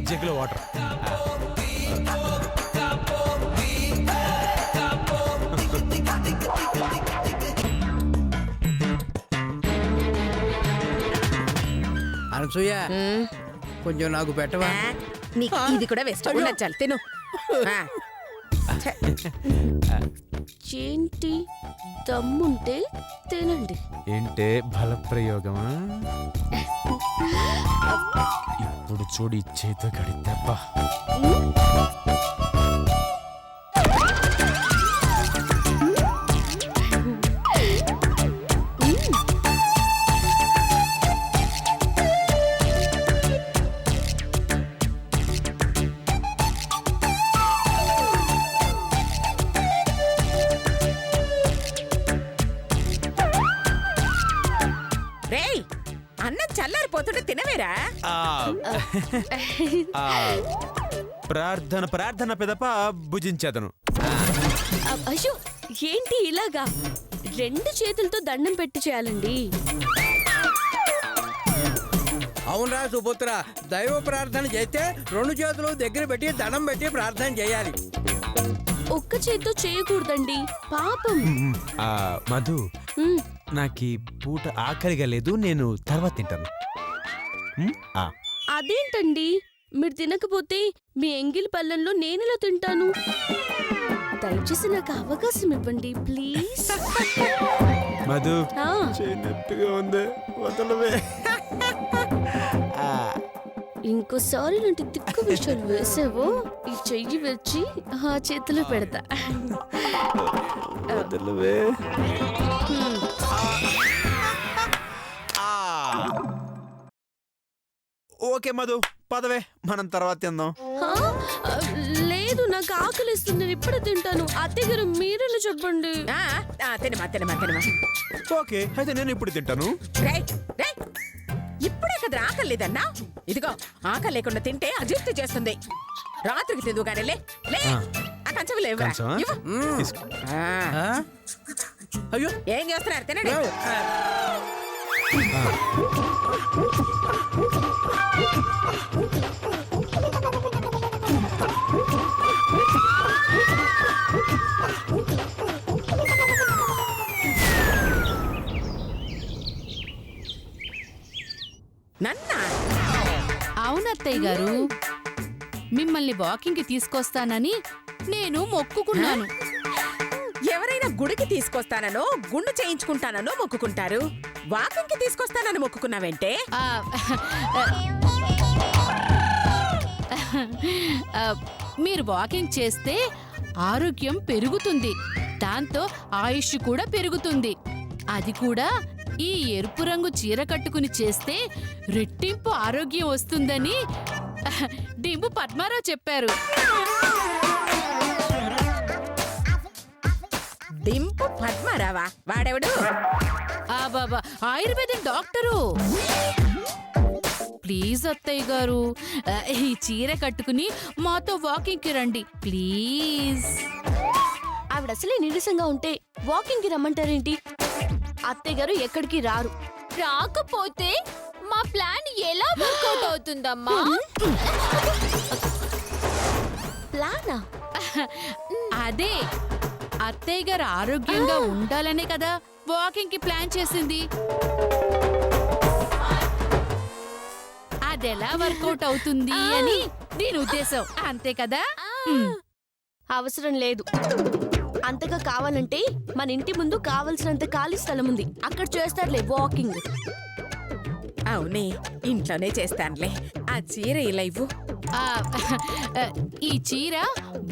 జగ్గులో water. Anasuya కొంచెం నాకు పెట్టవా? నీకు ఇది కూడా వేస్ట్. చాలు తిను. ఏంటి దమ్ముంటే తినండి. ఏంటే బల ప్రయోగమా? ఇప్పుడు చూడు ఇచ్చేతో గడితేబ్బా. అన్నం చల్లారిపోతుంటే తినవేరా? ప్రార్థన ప్రార్థన పెదప భుజించేదను. అయ్యో ఏంటి ఇలాగా? 2 చేతులతో దండం పెట్టి చేయాలండి. అవునరా సుపుత్ర, దైవ ప్రార్థన చేస్తే 2 చేతులు దగ్గర పెట్టి దండం పెట్టి ప్రార్థన చేయాలి. ఒక్క చేత్తో చేయకూడదండి, పాపం. మధు, నాకు పూట ఆకలిగా లేదు, నేను తర్వాత తింటాను. అదేంటండి, మీరు తినకపోతే మీ ఎంగిలి పళ్ళెంలో నేనెలా తింటాను? దయచేసి నాకు అవకాశం ఇవ్వండి ప్లీజ్. మధు, నొప్పిగా ఉంది, వదలవే. ఇంకోసారి లాంటి తిక్కు విషయాలు వేసావో ఈ చెయ్యి వచ్చి ఆ చేతిలో పెడతా. వదలవే. ఓకే మధు, పదవే, మనం తర్వాత తిందాం. లేదు, నాకు ఆకలిస్తుంది, నేను ఇప్పుడే తింటాను. అత్తయ్య గారు మీరెలా చెప్పండి. తినమా తినమా తినమా. ఓకే, అయితే నేను ఇప్పుడు తింటాను. ఇప్పుడే కదా ఆకలి లేదన్నా. ఇదిగో, ఆకలి లేకుండా తింటే అజీర్తి చేస్తుంది. రాత్రికి తిందు కానీ లే. ఆ కంచం లేవురా. అయ్యో, ఏం చేస్తున్నారు? తినండి. అవునత్తయ్య గారు, మిమ్మల్ని వాకింగ్ కి తీసుకొస్తానని నేను మొక్కుకున్నాను. ఎవరైనా గుడికి తీసుకొస్తానో గుండు చేయించుకుంటానో మొక్కుకుంటారు. వాకింగ్ కి తీసుకొస్తానని మొక్కుకున్నావంటే? మీరు వాకింగ్ చేస్తే ఆరోగ్యం పెరుగుతుంది, దాంతో ఆయుష్ కూడా పెరుగుతుంది. అది కూడా ఈ ఎరుపు రంగు చీర కట్టుకుని చేస్తే రెట్టింపు ఆరోగ్యం వస్తుందని డింబు పద్మారావు చెప్పారు. డింపు పద్మారావా? వాడెవడు? బాబా, ఆయుర్వేదం డాక్టరు. ప్లీజ్ అత్తయ్య గారు, ఈ చీర కట్టుకుని మాతో వాకింగ్ కి రండి ప్లీజ్. ఆవిడ అసలే నీరసంగా ఉంటే వాకింగ్ కి రమ్మంటారేంటి? అత్తయ్య గారు ఎక్కడికి రారు. రాకపోతే మా ప్లాన్ ఎలా వర్కౌట్ అవుతుందమ్మా? ప్లానా? అదే, అత్తయ్య గారు ఆరోగ్యంగా ఉండాలనే కదా వాకింగ్ కి ప్లాన్ చేసింది. అదెలా వర్కౌట్ అవుతుంది అని దీని ఉద్దేశం, అంతే కదా? అవసరం లేదు. అంతగా కావాలంటే మన ఇంటి ముందు కావలసినంత ఖాళీ స్థలం ఉంది, అక్కడ చేస్తారులే వాకింగ్. అవునే, ఇంట్లోనే చేస్తానులే. ఆ చీర ఇలా ఇవ్వు. ఈ చీర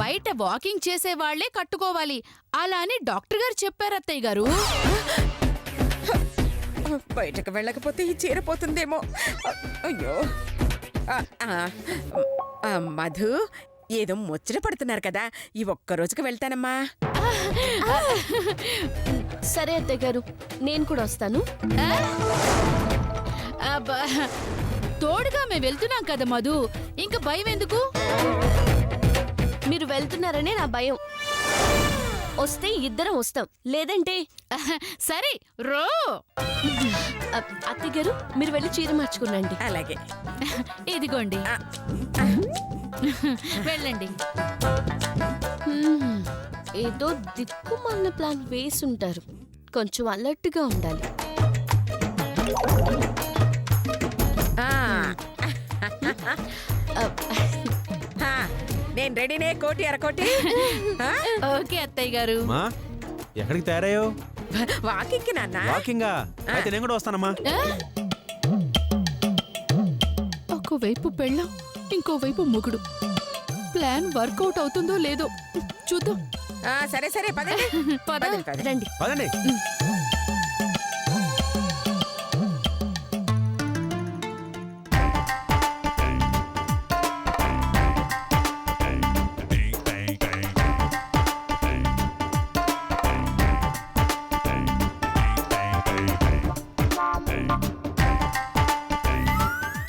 బయట వాకింగ్ చేసే వాళ్లే కట్టుకోవాలి అలా అని డాక్టర్ గారు చెప్పారు అత్తయ్య గారు. బయటకు వెళ్ళకపోతే ఈ చీర పోతుందేమో. అయ్యో. మధు, ఏదో ముచ్చట పడుతున్నారు కదా, ఈ ఒక్క రోజుకి వెళ్తానమ్మా. సరే అత్తయ్య గారు, నేను కూడా వస్తాను. తోడుగా మేము వెళ్తున్నాం కదా మధు, ఇంక భయం ఎందుకు? మీరు వెళ్తున్నారనే నా భయం. వస్తే ఇద్దరం వస్తాం, లేదంటే సరే రో. అత్తయ్య గారు మీరు వెళ్ళి చీర మార్చుకునండి. అలాగే. ఇదిగోండి, వెళ్ళండి. ఏదో దిక్కుమాలిన ప్లాన్ వేసుంటారు. కొంచెం అలర్ట్గా ఉండాలి. ఆ. నేను రెడీనే, కోటి అరకోటి. ఓకే అత్తయ్య గారు. అమ్మా ఎక్కడికి తయారయ్యో? వాకింగ్ నాన్న. వాకింగా? అయితే నేను కూడా వస్తానమ్మా. ఒకవైపు పెళ్ళం, ఇంకోవైపు మొగుడు. ప్లాన్ వర్కౌట్ అవుతుందో లేదో చూద్దాం. సరే సరే పదండి. పద. పదండి, పదండి. రండి. పదండి.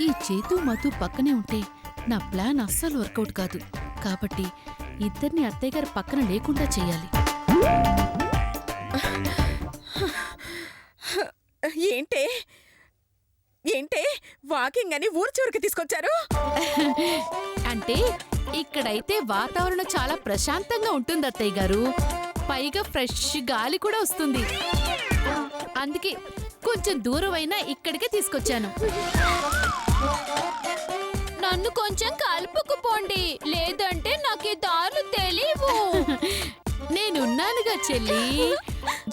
ఈ చేతు మధు పక్కనే ఉంటే నా ప్లాన్ అస్సలు వర్కౌట్ కాదు. కాబట్టి ఇద్దరిని అత్తయ్య గారి పక్కన లేకుండా చెయ్యాలి. ఏంటే ఏంటే వాకింగ్ అని ఊరు చివరికి తీసుకొచ్చారు? అంటే ఇక్కడైతే వాతావరణం చాలా ప్రశాంతంగా ఉంటుంది అత్తయ్య గారు. పైగా ఫ్రెష్ గాలి కూడా వస్తుంది. అందుకే కొంచెం దూరమైనా ఇక్కడికే తీసుకొచ్చాను. నన్ను కొంచెం కలుపుకుపోండి, లేదంటే నాకు ఈ దారులు తెలీవు. నేనున్నానుగా చెల్లి,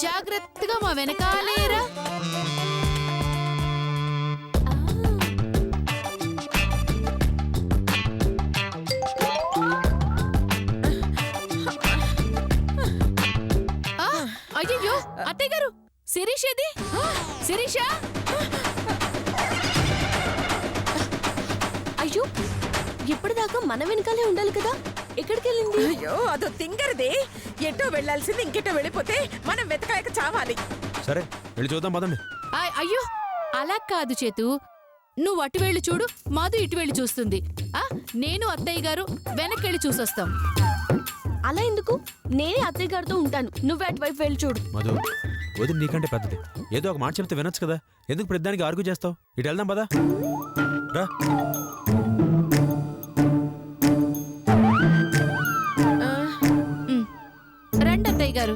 జాగ్రత్తగా మా వెనకాలేరా. అయ్యో అత్తయ్య గారు, శిరీష్ ఏది? శిరీష! అయ్యో ఇప్పటిదాకా మన వెనకాలే ఉండాలి కదా, ఎక్కడికి వెళ్ళింది? అయ్యో అదో తింగరది. ఎటో వెళ్ళాల్సింది ఇంకెటో వెళ్ళిపోతే మనం వెతకాయక చావాలి. సరే వెళ్ళి చూద్దాం పదండి. అయ్యో అలా కాదు చేతు, నువ్వు అటు వెళ్ళి చూడు, మధు ఇటు వెళ్ళి చూస్తుంది. నేను అత్తయ్య గారు వెనక్కి చూసొస్తాం. అలా ఎందుకు? నేనే అత్తయ్య గారితో ఉంటాను, నువ్వు అటువైపు వెళ్ళి చూడు. మధు వదిన నీకంటే పెద్దది, ఏదో ఒక మాట చెప్తే వినొచ్చు కదా. ఎందుకు ప్రతిదానికి ఆర్గ్యూ చేస్తావు? ఇటు వెళ్దాం పదా. రా. రండి అత్తయ్య గారు.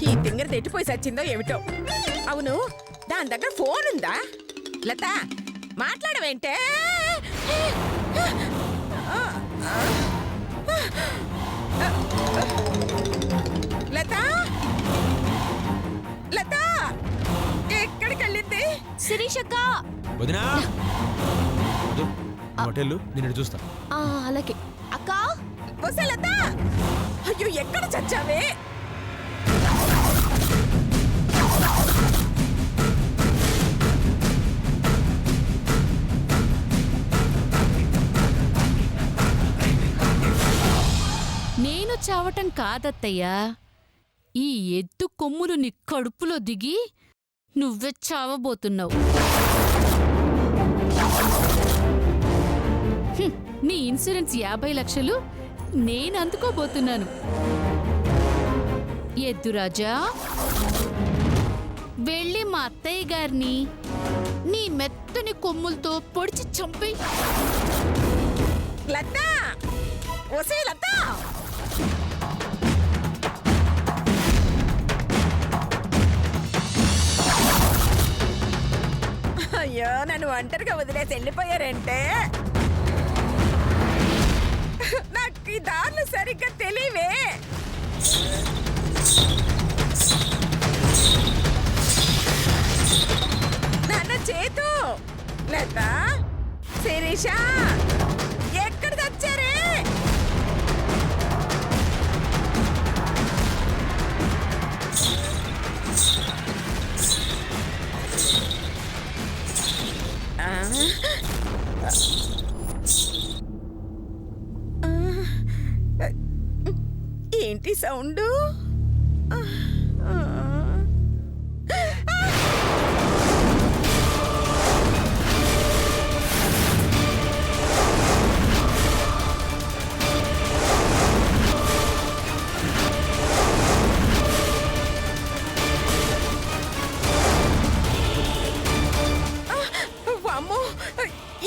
ఈ తింగరది ఎట్టిపోయి సచ్చిందో ఏమిటో. అవును, దాని దగ్గర ఫోన్ ఉందా? లత మాట్లాడవేంటే? లత లత ఎక్కడికి వెళ్ళింది? శిరీష్ అక్క! వదినా మధు హోటల్ నేను ఇటు చూస్తా. అలాగే అక్క. వస్తే లత, అయ్యో ఎక్కడ చచ్చావే? నేను చావటం కాదత్తయ్యా, ఈ ఎద్దు కొమ్ములు నీ కడుపులో దిగి నువ్వే చావబోతున్నావు. నీ ఇన్సూరెన్స్ 50 లక్షలు నేను అందుకోబోతున్నాను. ఎద్దురాజా, వెళ్ళి మా అత్తయ్య గారిని నీ మెత్తని కొమ్ములతో పొడిచి చంపి. లత, వసే లత. అయ్యో నన్ను ఒంటరిగా వదిలేసి వెళ్ళిపోయారంటే. నాకు ఈ దారులు సరిగ్గా తెలియవే. నాన్న చేతు, లత, శిరీష ఎక్కడ తెచ్చారే? సౌండ్ వామ్మో,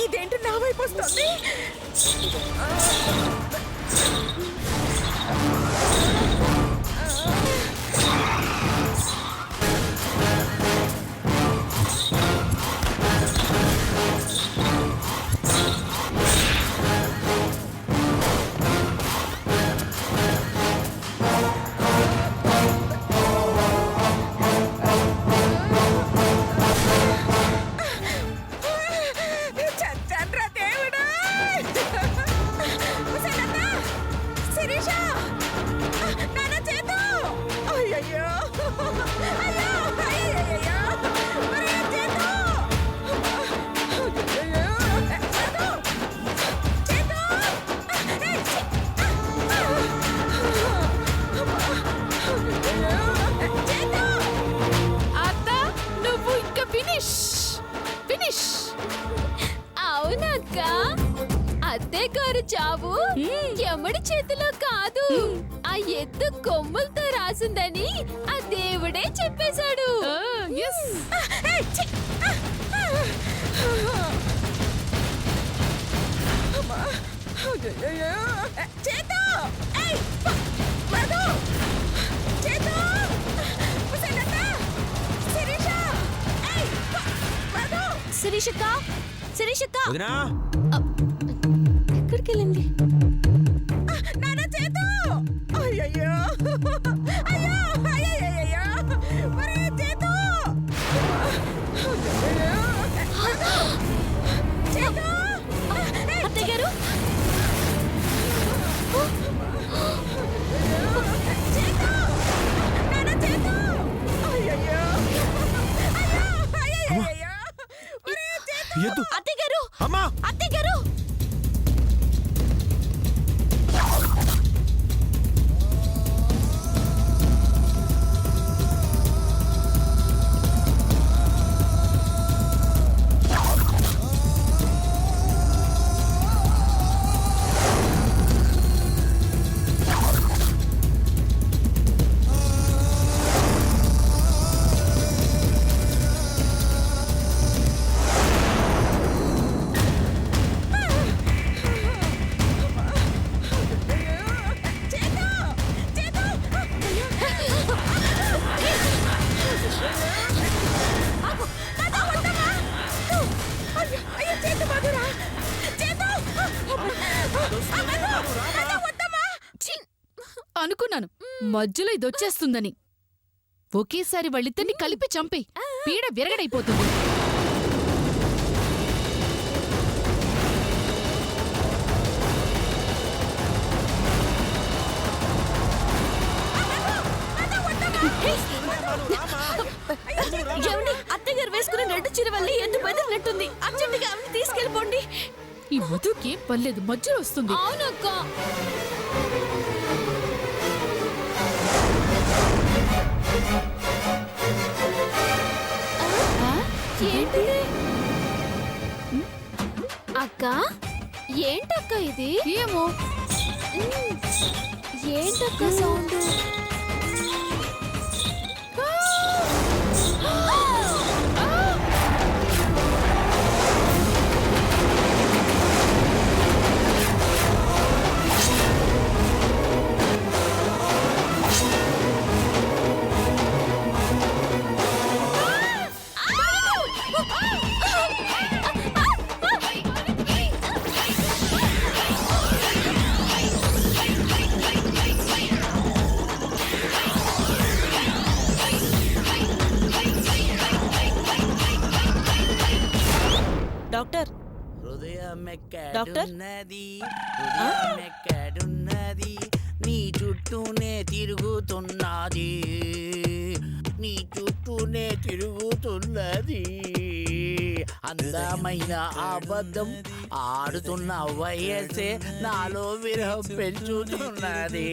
ఇదేంటి నా వైపు వస్తుంది? చచ్చండ్రా దేవుడా! ముసలన్నా! శిరీష! నాన్న చేతు! అయ్యయ్యో! అయ్యో! అయ్యయ్యయ్యో! ఒరేయ్ చేతు! అయ్యయ్యో! చేతు! చేతు! ఏయ్! చేతు! అత్త నువ్వు ఇంకా ఫినిష్ ఫినిష్. అవునక్క, అత్తయ్య గారు చావు ఎమ్మడి చేతిలో కాదు, ఆ ఎద్దు కొమ్ములతో రాసిందని ఆ దేవుడే చెప్పేశాడు. ఎస్. ఏయ్! ఛీ! అమ్మా! అయ్యయ్యో! చేతు! ఏయ్! మధు! చేతు! ముసలన్నా! శిరీష! ఏయ్! మధు! శిరీషక్క శిరీషక్క వదినా ఎక్కడికి వెళ్ళింది? నాన్న చేతు! అయ్యయ్యో! అయ్యో! అయ్యయ్యయ్యో! ఒరేయ్ చేతు! అయ్యయ్యో! చేతు! ఏయ్! అత్తయ్య గారు చేతు! నాన్న చేతు! అయ్యయ్యో! అయ్యో! అయ్యయ్యయ్యో! ఒరేయ్ చేతు! ఎద్దు అత్తయ్య గారు అమ్మా అత్తయ్య గారు చేతు! చేతు! ఆగు! మధు వద్దమ్మా! అయ్యో! అయ్యో! చేతు మధురా! చేతు! మధు! మధు వద్దమ్మా! ఛీ! అనుకున్నాను మధ్యలో ఇది వచ్చేస్తుందని. ఒకేసారి వాళ్ళిద్దరిని కలిపి చంపి పీడ విరగడైపోతుంది. ఏమండి అత్తయ్య గారు వేసుకున్న రెడ్డు చీర వల్ల ఎద్దు బెదిరినట్టుంది. అర్జెంటుగా ఆమెను తీసుకెళ్ళిపోండి. ఈ మధుకి పర్లేదు మధ్యలో వస్తుంది. అవునక్క, ఏంటిది? అక్క ఏంటక్క ఇది? ఏమో ఏంటక్క సౌండ్? డాక్టర్ హృదయమెక్కడున్నది హృదయమెక్కడున్నది నీ చుట్టూనే తిరుగుతున్నది నీ చుట్టూనే తిరుగుతున్నది అందమైన అబద్ధం ఆడుతున్న వయసే నాలో విరహం పెంచుతున్నది.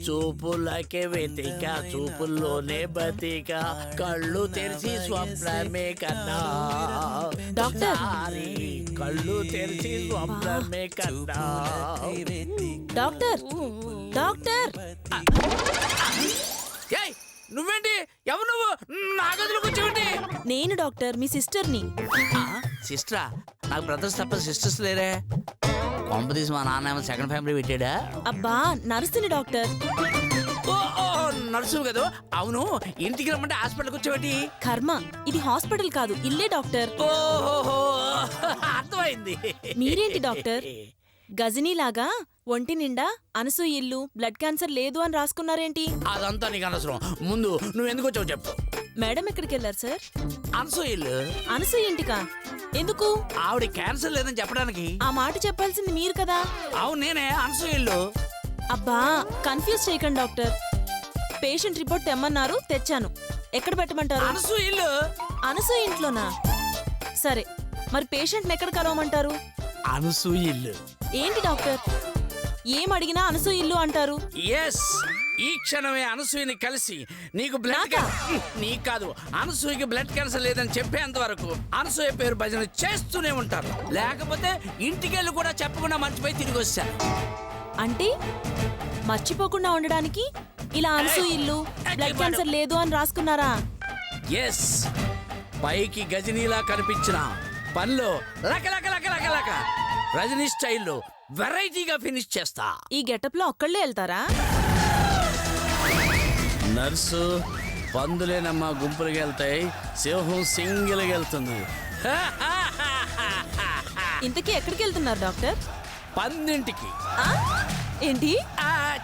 చూపులకే వెతిక చూపుల్లోనే బతిక కళ్ళు తెరిచి స్వప్నమే కన్నా. డాక్టర్. సారీ, కళ్ళు తెరిచి స్వప్నమే కన్నా. డాక్టర్ డాక్టర్ ఏయ్, నువ్వేంటి? ఎవరు నువ్వు? నా గదిలోకి వచ్చేవంటి? నేను డాక్టర్ మీ సిస్టర్ని. సిస్టరా? నాకు బ్రదర్స్ తప్ప సిస్టర్స్ లేరే. కొంప తీసి మా నాన్న ఏమో సెకండ్ ఫ్యామిలీ పెట్టాడా? అబ్బా నర్సుని డాక్టర్. ఓ ఓ, నర్సు కదా. అవును, ఇంటికి రమ్మంటే హాస్పిటల్కి వచ్చేవాటి? కర్మ, ఇది హాస్పిటల్ కాదు, ఇల్లే డాక్టర్. ఓహో, అర్థమైంది. మీరేంటి డాక్టర్ గజనీలాగా ఒంటి నిండా అనసూయ ఇల్లు బ్లడ్ క్యాన్సర్ లేదు అని రాసుకున్నారేంటి? అదంతా నీకు అనవసరం. ముందు నువ్వు ఎందుకు వచ్చావు చెప్పు. మేడం ఎక్కడికి వెళ్ళారు సార్? అనసూయలు అనసూయ ఇంటికా? ఎందుకు? ఆవిడ క్యాన్సర్ లేదని చెప్పడానికి. ఆ మాట చెప్పాల్సింది మీరు కదా. అవును, నేనే అనసూయలు. అబ్బా కన్ఫ్యూజ్ చేయకండి డాక్టర్. పేషెంట్ రిపోర్ట్ తెమ్మన్నారు, తెచ్చాను. ఎక్కడ పెట్టమంటారు? అనసూయలు. అనసూయ ఇంట్లోనా? సరే, మరి పేషెంట్ని ఎక్కడ కలవమంటారు? అనసూయలు. ఏంటి డాక్టర్ ఏం అడిగినా అనసూయ ఇల్లు అంటారు? ఎస్, ఈ క్షణమే అనసూయని కలిసి నీకు బ్లడ్ నీకు కాదు అనసూయకి బ్లడ్ క్యాన్సర్ లేదని చెప్పేంత వరకు అనసూయ పేరు భజన చేస్తూనే ఉంటారు. లేకపోతే ఇంటికెళ్ళి కూడా చెప్పకుండా మర్చిపోయి తిరిగి వచ్చాను. అంటే మర్చిపోకుండా ఉండడానికి ఇలా అనసూయ ఇల్లు బ్లడ్ క్యాన్సర్ లేదు అని రాసుకున్నారా? ఎస్, పైకి గజనీలా కనిపించిన పనిలో లక లక లక లక లక రజనీ స్టైల్లో వెరైటీగా ఫినిష్ చేస్తా. ఈ గెటప్ లో ఒక్కళ్ళే వెళ్తారా? నర్సు, పందులేనమ్మా గుంపులుగా వెళ్తాయి, సింహం సింగిల్గా వెళ్తుంది. ఇంతకీ ఎక్కడికి వెళ్తున్నారు డాక్టర్? పందింటికి. ఆ? ఏంటి?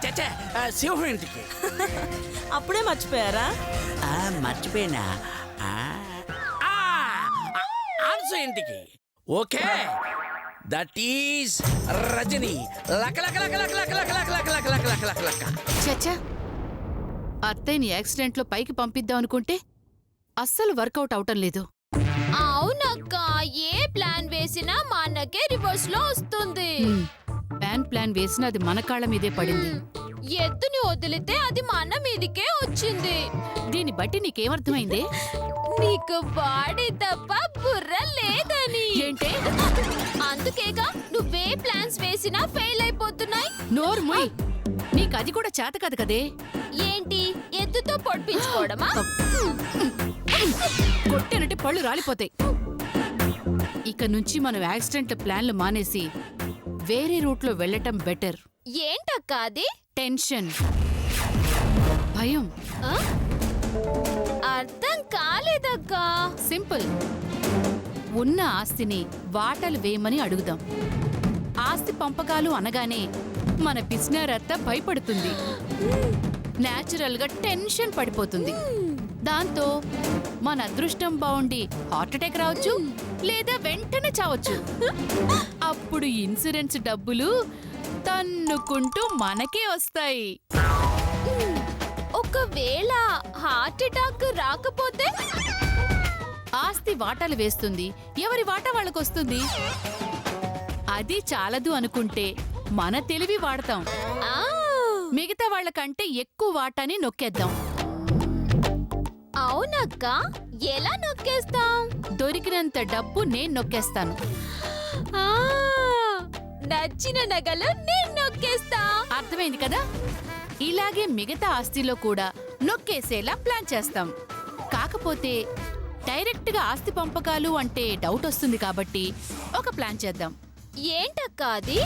చచ్చే, సింహం ఇంటికి. అప్పుడే మర్చిపోయారా? మర్చిపోయినా. ఆన్సర్ ఇంటికి. Okay, that is Rajani. లక లక లక లక లక లక లక లక లక లక లక లక లక. చచ్చా, అత్తయ్యని యాక్సిడెంట్ లో పైకి పంపిద్దాం అనుకుంటే అస్సలు వర్కౌట్ అవటం లేదు. అవునక్క, ఏ ప్లాన్ వేసినా మా అన్నకే రివర్స్ లో వస్తుంది. ప్లాన్ వేసిన అది మన కాళ్ళ మీదే పడింది. ఎద్దుని వదిలితే అది మా అన్న మీదికే వచ్చింది. దీన్ని బట్టి నీకేమర్థమైంది? నీకు బాడీ తప్ప బుర్ర లేదని. ఏంటే? అందుకేగా నువ్వే ప్లాన్స్ వేసినా ఫెయిల్ అయిపోతున్నాయి. నోరు ముయ్, నీకది కూడా చేత కాదు కదే. ఏంటి, ఎద్దుతో పొడిపించుకోవడమా? కొట్టేనంటే పళ్ళు రాలిపోతాయి. ఇక నుంచి మనం యాక్సిడెంట్ ప్లాన్లు మానేసి వేరే రూట్లో వెళ్ళటం బెటర్. ఏంటక్క అది? టెన్షన్, భయం. ఆ? అర్థం కాలేదక్కా. సింపుల్. ఉన్న ఆస్తిని వాటలు వేయమని అడుగుదాం. ఆస్తి పంపకాలు అనగానే మన పిసినారత్త భయపడుతుంది, నేచురల్ గా టెన్షన్ పడిపోతుంది. దాంతో మన అదృష్టం బాగుండి హార్ట్ అటాక్ రావచ్చు, లేదా వెంటనే చావచ్చు. అప్పుడు ఇన్సూరెన్స్ డబ్బులు తన్నుకుంటూ మనకే వస్తాయి. ఒకవేళ హార్ట్ అటాక్ రాకపోతే? ఆస్తి వాటాలు వేస్తుంది, ఎవరి వాటా వాళ్ళకొస్తుంది. అది చాలదు అనుకుంటే మన తెలివి వాడతాం, ఆ, మిగతా వాళ్ళకంటే ఎక్కువ వాటాని నొక్కేద్దాం. అవునక్క, ఎలా నొక్కేస్తాం? దొరికినంత డబ్బు నేను నొక్కేస్తాను. ఆ, నచ్చిన నగలు నేను నొక్కేస్తా. అర్థమైంది కదా? ఇలాగే మిగతా ఆస్తిలో కూడా నొక్కేసేలా ప్లాన్ చేస్తాం. కాకపోతే డైరెక్ట్ గా ఆస్తి పంపకాలు అంటే డౌట్ వస్తుంది కాబట్టి ఒక ప్లాన్ చేద్దాం. ఏంటక్క అది?